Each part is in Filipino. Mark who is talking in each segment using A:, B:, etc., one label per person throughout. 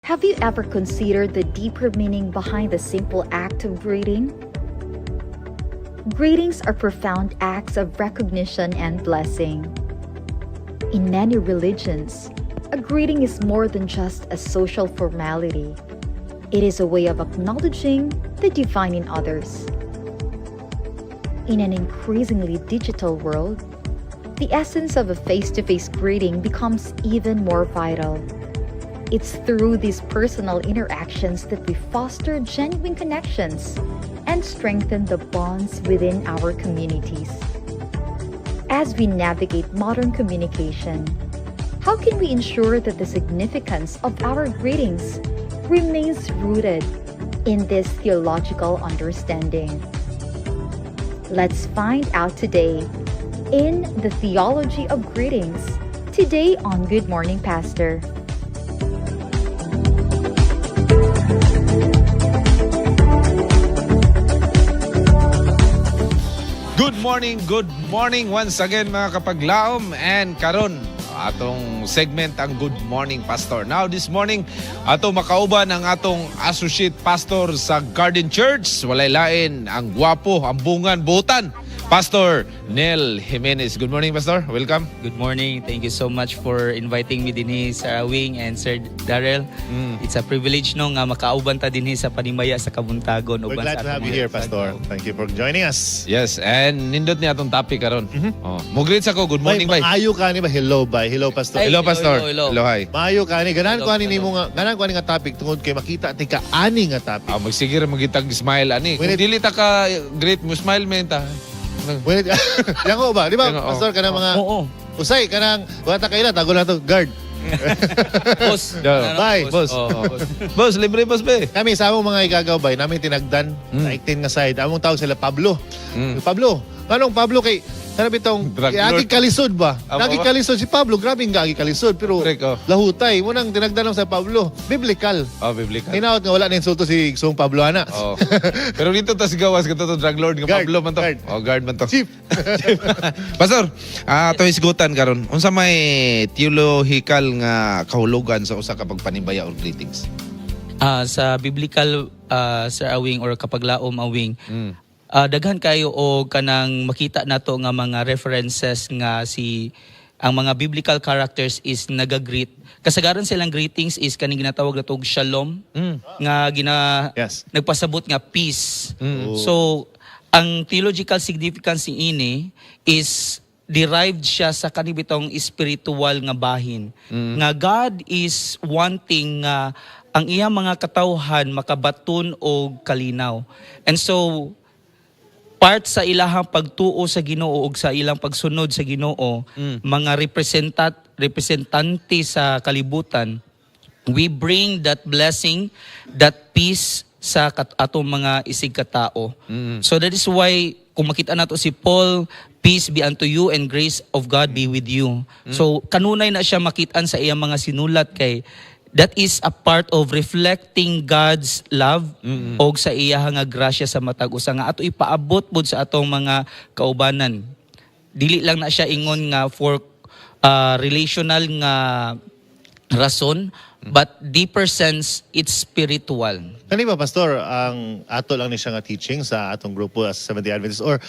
A: Have you ever considered the deeper meaning behind the simple act of greeting? Greetings are profound acts of recognition and blessing. In many religions, a greeting is more than just a social formality. It is a way of acknowledging the divine in others. In an increasingly digital world, the essence of a face-to-face greeting becomes even more vital. It's through these personal interactions that we foster genuine connections and strengthen the bonds within our communities. As we navigate modern communication, how can we ensure that the significance of our greetings remains rooted in this theological understanding? Let's find out today in the Theology of Greetings, today on Good Morning Pastor.
B: Good morning once again mga kapaglaom, and karon atong segment ang Good Morning Pastor. Now this morning ato makauban ang atong associate pastor sa Garden Church, walay lain ang gwapo, ang bungan, butan, Pastor Nel Jimenez. Good morning, Pastor. Welcome.
C: Good morning. Thank you so much for inviting me dinhi, Sir Awing and Sir Darrell. It's a privilege no nga makauban ta dinhi sa panimaya sa Kabuntagon.
D: We're glad to have you here, Pastor. Thank you for joining us.
B: Yes, and nindot niya atong topic karon. Mo-greet sa ko. Good morning, bye.
D: Maayo ka ni ba? Hello, bye. Hello, Pastor.
C: Ay,
B: Hello, Pastor.
C: hello.
B: Hi.
D: Maayo ka ni. Ganan ko ani
C: Hello.
D: nimo nga, ganan ko ani nga topic tungod kay makita ti ka ani nga topic.
B: Magsigir magitag smile ani. Kung
D: Wait.
B: dili ta ka great mo smile men ta.
D: Wait, yango ba? Di ba,
B: Yango,
D: Pastor, kanang mga
C: Oo.
D: usay kanang wata kaila tago na to guard.
C: Boss.
B: Yeah.
D: Bye,
B: boss.
C: Oo.
B: Boss, libre boss be.
D: Kami sa among mga igagawbay, namin tinagdan sa 18 nga side. Among tawag sila Pablo. Pablo. Kanong Pablo kay sarap itong
B: Drug
D: agi
B: lord.
D: kalisod ba?
B: Amo.
D: Nagi kalisod si Pablo, grabe nga agi kalisod pero
B: Correct, oh.
D: lahutay. Munang tinagdan lang sa Pablo. Biblical.
B: Oh, biblical.
D: Hinaot nga wala na insulto si Song Pablo ana.
B: Oh. Pero dito tas gawas ka to drug lord nga
D: Guard,
B: Pablo man to.
D: guard.
B: Oh, guard man to.
D: Chief.
B: Pastor, ato hisgutan karon. Unsa may theological nga kahulugan sa usa ka pagpanimbaya or greetings?
C: Sa biblical Sir Awing or kapaglaom Awing,
B: Mm.
C: daghan kayo o kanang makita nato nga mga references nga ang mga biblical characters is nagagreet. Kasagaran silang greetings is kaning ginatawag na tog shalom nga
D: Yes.
C: nagpasabot nga peace.
B: Mm.
C: So ang theological significance ini is derived siya sa kanibitong spiritual nga bahin. Nga God is wanting nga ang iyang mga katawhan makabaton og kalinaw. And so part sa ilahang pagtuo sa Ginoo ug sa ilang pagsunod sa Ginoo, mga representante sa kalibutan, we bring that blessing, that peace sa atong mga isig katao. So that is why kung makita nato si Paul, peace be unto you and grace of God be with you. So kanunay na siya makitaan sa iyang mga sinulat kay that is a part of reflecting God's love o sa iya nga grasya sa matag usa nga ato ipaabot pod sa atong mga kaubanan. Dili lang na siya ingon nga for relational nga rason, but deeper sense it's spiritual.
D: Kani ba, Pastor, ang ato lang ni siya nga teaching sa atong grupo as Seventh-day Adventists or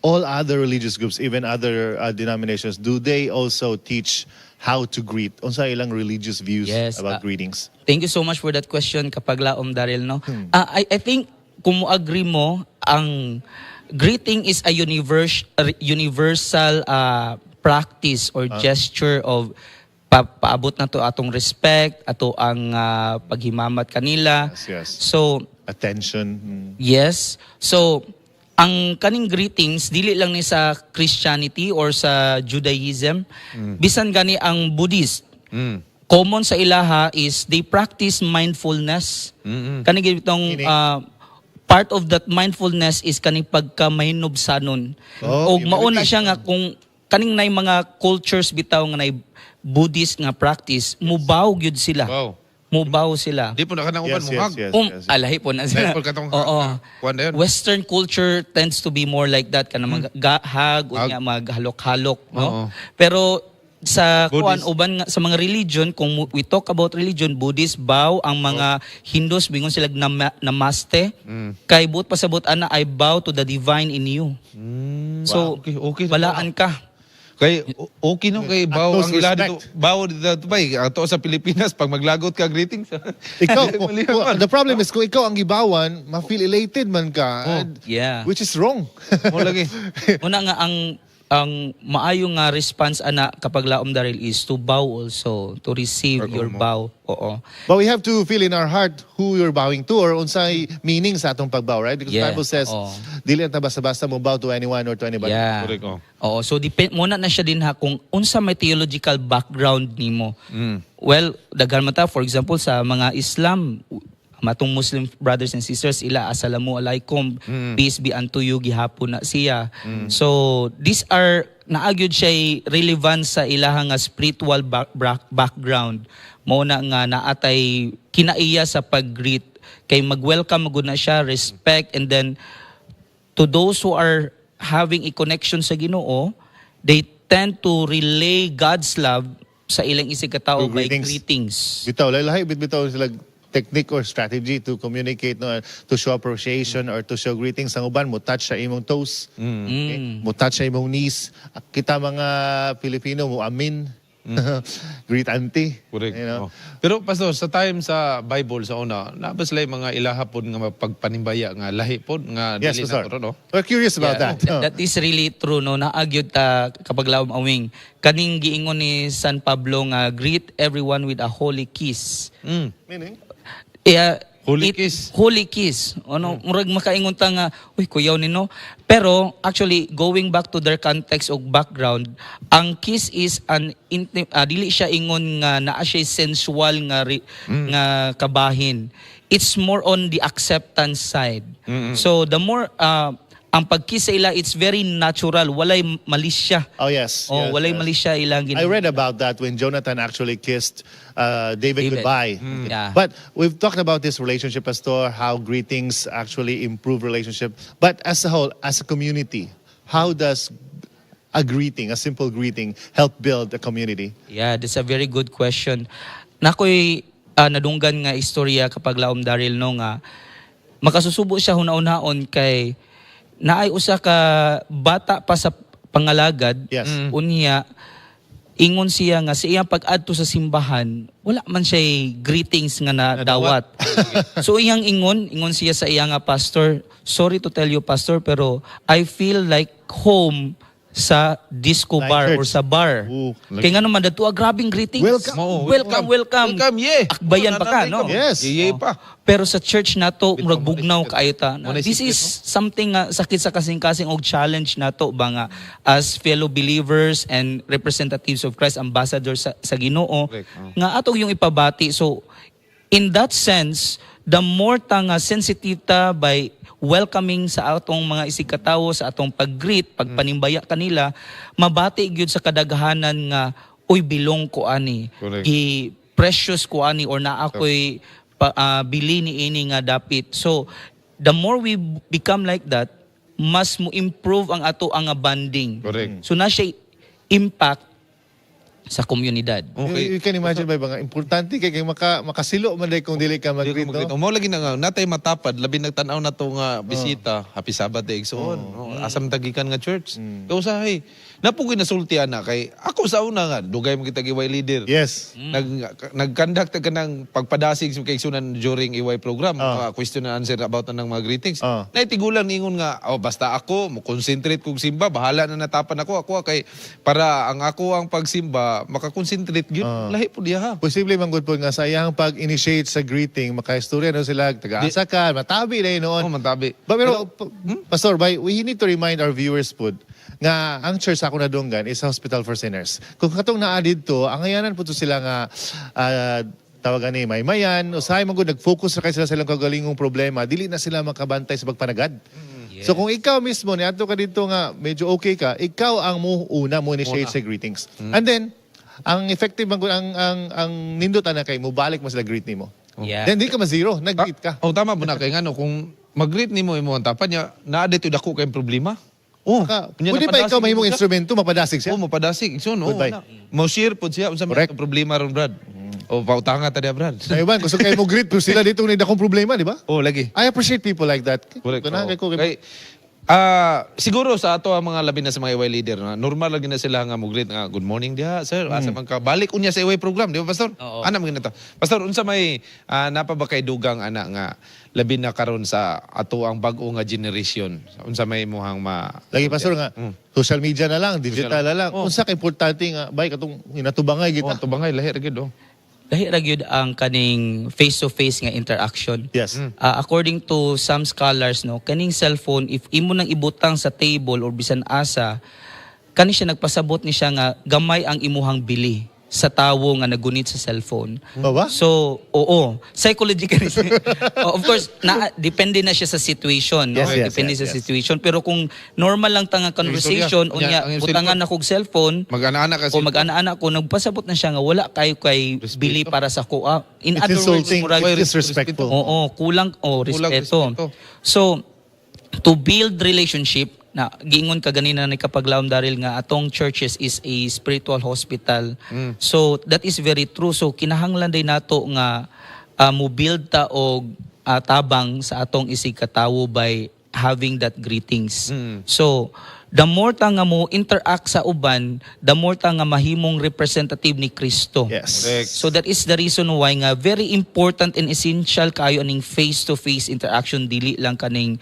D: all other religious groups, even other denominations, do they also teach how to greet? Unsa ilang religious views
C: Yes,
D: about greetings?
C: Thank you so much for that question, kapaglaom Daryl, no? I think kung mo agree mo, ang greeting is a universal practice or gesture of paabot na to atong respect, ato ang paghimamat kanila.
D: Yes.
C: So,
D: Attention.
C: yes. So, ang kaning greetings dili lang ni sa Christianity or sa Judaism, bisan gani ang Buddhist. Common sa ilaha is they practice mindfulness. Kaning itong part of that mindfulness is kaning pagkamahinubsanon. O
D: Oh,
C: mauna
D: humility.
C: siya nga kung kaning nay mga cultures bitaw nga nay Buddhist nga practice, mubaw gyud sila.
B: Wow.
C: Mubaw sila.
B: Di po na kanang uban
D: Yes,
B: mo
D: yes,
B: hag.
D: yes.
C: Alahi po na sila.
B: Dahil po katong
C: Oo.
B: kuwan na yun.
C: Western culture tends to be more like that, kana maghag,
B: Hug.
C: unya maghalok-halok,
B: Oo.
C: no? Pero sa kuan
B: Buddhist.
C: uban nga sa mga religion, kung we talk about religion, Buddhist bow, ang mga Hindus bingon sila namaste. Kay buot pasabot ana, I bow to the divine in you. So
B: okay.
C: balaan ka.
B: Kay okay no kay bawo
D: Utmost
B: ang ila
D: respect.
B: dito. Bawo dito bay ato sa Pilipinas pag maglagot ka greetings.
D: Ikaw,
B: Mali naman.
D: the problem is kung ikaw ang gibawan, ma-feel elated man ka.
B: Oh.
D: and-
C: Yeah.
D: Which is wrong.
B: Mo lagi.
C: Una nga ang maayo nga response ana kapag laom daril is to bow also, to receive your bow. Oo.
D: But we have to feel in our heart who you're bowing to or unsay meaning sa atong pagbow, right? Because the
C: Yeah.
D: Bible says,
C: Oo.
D: dili anta basta-basta mo bow to anyone or to anybody.
C: Yeah.
B: Correct, oh.
C: Oo, so muna na siya din ha kung unsa may theological background nimo. Well, daghan man ta for example sa mga Islam, matong Muslim brothers and sisters ila assalamu alaikum, peace be unto you gihapon na siya. So these are naagyod siya relevant sa ilaha nga spiritual background. Mao na nga naatay kinaiya sa pag-greet kay mag-welcome magud na siya, respect, and then to those who are having a connection sa Ginoo, they tend to relay God's love sa ilang isigkatao
D: Through
C: by
D: greetings.
C: greetings.
D: Bitaw, lahi bitaw sila technique or strategy to communicate, no, to show appreciation or to show greetings. Ang uban mo touch sa imong toes, okay? Mo touch sa imong knees. Kita mga Pilipino mo amin. Greet auntie.
B: Correct.
D: You know?
B: Oh. Pero pastor sa time sa Bible sa una, nabas lay mga ilaha pod nga pagpanimbaya nga lahi pod nga
D: Yes,
B: dili
D: Pastor.
B: na to, no?
D: We're curious about
C: Yeah,
D: that.
C: that is really true no, naagyod ta kapag lawom awing kaning giingon ni San Pablo nga greet everyone with a holy kiss.
D: Meaning?
C: Yeah,
B: Holy kiss.
C: Holy kiss. Ano, murag makaingon ta nga, uy, kuyaw nino. Pero actually going back to their context o background, ang kiss is an dili siya ingon nga naa siya sensual nga nga kabahin. It's more on the acceptance side. So the more ang pagkiss sa ila, it's very natural, walay malis siya.
D: Oh, yes.
C: Oh,
D: yes,
C: walay
D: yes.
C: malis siya ilang
D: I read about that when Jonathan actually kissed David goodbye.
C: Yeah.
D: But we've talked about this relationship, Pastor, how greetings actually improve relationship. But as a whole, as a community, how does a greeting, a simple greeting, help build a community?
C: Yeah, that's a very good question. Nakoy nadunggan nga istorya kapag laom Daryl no nga makasusubo siya hunaon-haon kay naay usa ka bata pa sa pangalagad.
D: Yes.
C: Unya ingon siya nga sa iyang pag-adto sa simbahan wala man siya greetings nga nadawat. So iyang ingon siya sa iyang nga pastor, sorry to tell you pastor pero I feel like home sa disco
D: Like
C: bar
D: church.
C: or sa bar.
D: Ooh,
C: Kaya nga naman dato grabing greetings.
D: Welcome.
B: Oo,
C: welcome.
B: Welcome, yeah.
C: Akbayan pa ka, no?
D: Yes.
B: Iye pa.
C: Pero sa church nato murag bugnaw kaayo ta.
B: Muna
C: This
B: isipin,
C: is something nga sakit sa kasing-kasing og challenge nato ba nga as fellow believers and representatives of Christ, ambassadors sa Ginoo
B: Correct,
C: nga atong yung ipabati. So in that sense, the more ta nga sensitive ta by welcoming sa atong mga isigkatawo, sa atong pag-greet, pagpanimbaya kanila, mabati gyud sa kadaghanan nga uy bilong ko ani.
B: Correct.
C: Precious ko ani or na ako'y bili ni ini nga dapit. So the more we become like that, mas mo improve ang ato ang bonding.
B: Correct.
C: So na siya impact sa komunidad.
B: Okay.
D: You can imagine ba nga importante kay makasilo man day kung dili ka mag-greet, no?
B: Mo lagi na nga natay matapad labi nagtan-aw na to nga bisita, happy Sabbath day so asam tagikan nga church. Kausahay. Napugoy nasultian na kay ako sa una nga dugay mo kita giway leader.
D: Yes.
B: Nag-conduct ka ng pagpadasig sa kay sunan during EY program, question and answer about ng mga greetings. Naitigulan ningon nga basta ako mo concentrate kog simba, bahala na natapan ako kay para ang ako ang pagsimba makakonsentrate gyud lahi po diha.
D: Posible man gud po nga sa iyang pag-initiate sa greeting, makaistorya no sila, taga-asa ka, matabi na
B: Oh,
D: noon.
B: mantabi.
D: Pero, Pastor, we need to remind our viewers po nga ang church sa ako nadunggan is a hospital for sinners. Kung katong naa didto, ang ayanan po to sila nga tawagan ni Maymayan, usahay man gud nag-focus ra kay sila sa ilang kagalingong problema, dili na sila makabantay sa pagpanagad. So kung ikaw mismo ni adto ka dito nga medyo okay ka, ikaw ang una mo initiate sa greetings. And then ang effective man gud ang nindot ana kay mo balik mo sila greet nimo.
C: Yeah.
D: Then di ka ma-zero, nag-greet ka.
B: Oh, tama mo na kay ngano kung mag-greet nimo imo ang tapan niya, naa dito dako kay problema. Oh,
D: Pwede pa ikaw mahimong instrumento, mapadasig siya.
B: Oh, mapadasig. So, no.
D: Goodbye.
B: Mo-share po siya. Unsa man
D: Correct.
B: ang problema ron, Brad? O, pautanga ta niya, Brad.
D: Ay, Ivan, gusto kayo mo greet, pero sila dito may dakong problema, di ba?
B: Oh, lagi.
D: I appreciate people like that.
B: Correct.
D: Kuna,
B: Oo.
D: kay ko-
B: Kay, siguro sa ato ang mga labi na sa mga iway leader na normal lagi na sila nga mo-greet nga good morning diha sir asa man ka balik unya sa iway program di ba pastor
C: Oo.
B: ana man ginito pastor unsa may napa ba kay dugang ana nga labi na karon sa ato ang bag-o nga generation unsa may muhang
D: Lagi pastor nga, social media na lang, digital na lang.
B: Oh.
D: Unsa ka importante nga, bay katong inatubangay
B: oh,
D: kita.
B: tubangay lahi ra gyud oh.
C: Lahi ra gyud ang kaning face-to-face nga interaction.
D: Yes.
C: According to some scholars, no, kaning cellphone, if imo nang ibutang sa table or bisan asa, kani siya nagpasabot ni siya nga gamay ang imuhang bili sa tawo nga nagunit sa cellphone.
D: Baba?
C: So, oo. Psychologically, of course, depende na siya sa situation. No?
D: Yes, yes,
C: depende
D: yes,
C: sa
D: yes.
C: situation. Pero kung normal lang tanga conversation,
B: Ang
C: unya,
B: cellphone.
C: butangan ako og cellphone,
B: Mag-ana-ana kasi
C: o mag-ana-ana ko, nagpasabot na siya nga wala kayo kay
B: Respeto.
C: bili para sa kuha. In
D: It's
C: other words,
D: insulting,
C: murag,
D: disrespectful.
C: oo, kulang
B: Kulang
C: respeto.
B: respeto.
C: So, to build relationship, na giingon ka ganina ni kapaglaom Daryl nga atong churches is a spiritual hospital. So, that is very true. So, kinahanglan din nato nga mo build ta og tabang sa atong isig katawo by having that greetings. So, the more ta nga mo interact sa uban, the more ta nga mahimong representative ni Kristo.
D: Yes.
B: Correct.
C: So that is the reason why nga very important and essential kayo aning face-to-face interaction dili lang kaning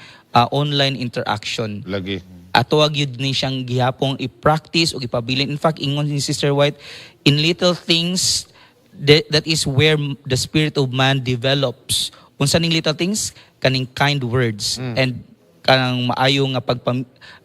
C: online interaction.
B: lagi
C: Ato wag yun ni siyang gihapong i-practice o ipabilin. In fact, ingon ni Sister White, in little things, that is where the spirit of man develops. Unsa ning little things? Kaning kind words. And kanang maayo nga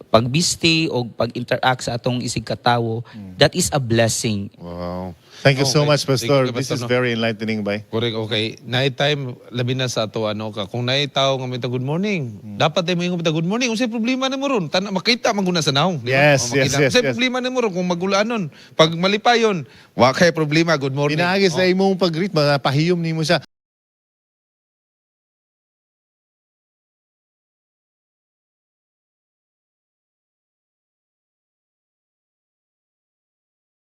C: pagbisti o pag-interact sa atong isig katawo, that is a blessing.
B: wow
D: Thank you so
B: Okay.
D: much, Pastor.
B: Thank you,
D: This is
B: Pastor, no?
D: very enlightening, bay.
B: Correct, okay. Night time, labi na sa ato, ano ka. Kung naitaw nga may good morning, dapat tayo mo good morning. Unsay problema ni mo ron? Makita, maguna sa naong. di ba?
D: Yes,
B: O,
D: yes,
B: makita.
D: yes,
B: Unsay
D: yes.
B: problema ni mo ron? Kung magulaanon, pag malipayon, wa kay problema, good morning.
D: Pinaagis na imong pag-greet, mga pahiyom ni mo siya.